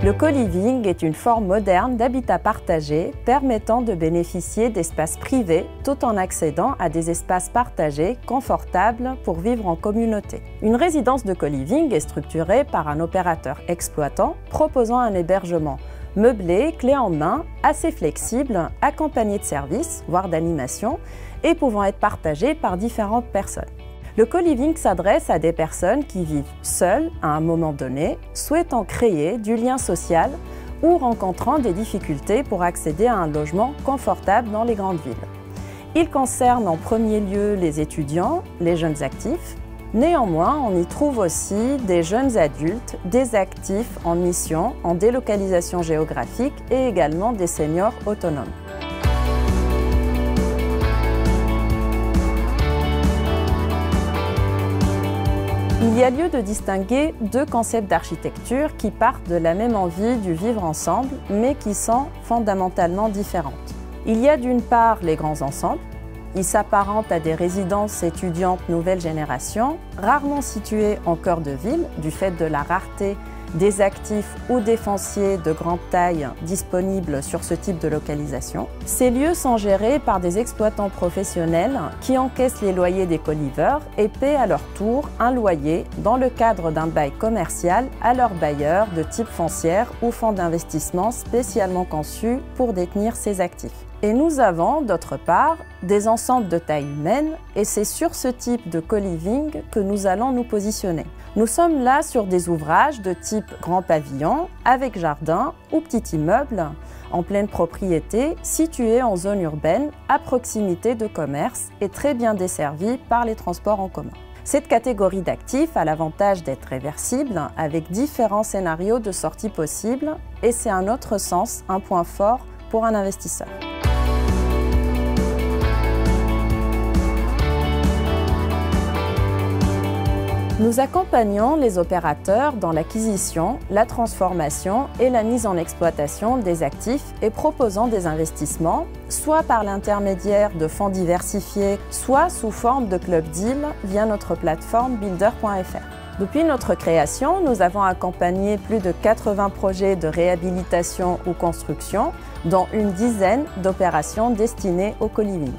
Le co-living est une forme moderne d'habitat partagé permettant de bénéficier d'espaces privés tout en accédant à des espaces partagés confortables pour vivre en communauté. Une résidence de co-living est structurée par un opérateur exploitant proposant un hébergement meublé, clé en main, assez flexible, accompagné de services, voire d'animation, et pouvant être partagé par différentes personnes. Le co-living s'adresse à des personnes qui vivent seules à un moment donné, souhaitant créer du lien social ou rencontrant des difficultés pour accéder à un logement confortable dans les grandes villes. Il concerne en premier lieu les étudiants, les jeunes actifs. Néanmoins, on y trouve aussi des jeunes adultes, des actifs en mission, en délocalisation géographique et également des seniors autonomes. Il y a lieu de distinguer deux concepts d'architecture qui partent de la même envie du vivre ensemble, mais qui sont fondamentalement différentes. Il y a d'une part les grands ensembles. Ils s'apparentent à des résidences étudiantes nouvelle génération, rarement situées en cœur de ville, du fait de la rareté des actifs ou des fonciers de grande taille disponibles sur ce type de localisation. Ces lieux sont gérés par des exploitants professionnels qui encaissent les loyers des co-livers et paient à leur tour un loyer dans le cadre d'un bail commercial à leurs bailleurs de type foncière ou fonds d'investissement spécialement conçus pour détenir ces actifs. Et nous avons, d'autre part, des ensembles de taille humaine et c'est sur ce type de co-living que nous allons nous positionner. Nous sommes là sur des ouvrages de type grand pavillon, avec jardin ou petit immeuble, en pleine propriété, situés en zone urbaine, à proximité de commerces et très bien desservis par les transports en commun. Cette catégorie d'actifs a l'avantage d'être réversible avec différents scénarios de sortie possibles et c'est à notre sens un point fort pour un investisseur. Nous accompagnons les opérateurs dans l'acquisition, la transformation et la mise en exploitation des actifs et proposons des investissements, soit par l'intermédiaire de fonds diversifiés, soit sous forme de club deal via notre plateforme builder.fr. Depuis notre création, nous avons accompagné plus de 80 projets de réhabilitation ou construction, dont une dizaine d'opérations destinées au co-living.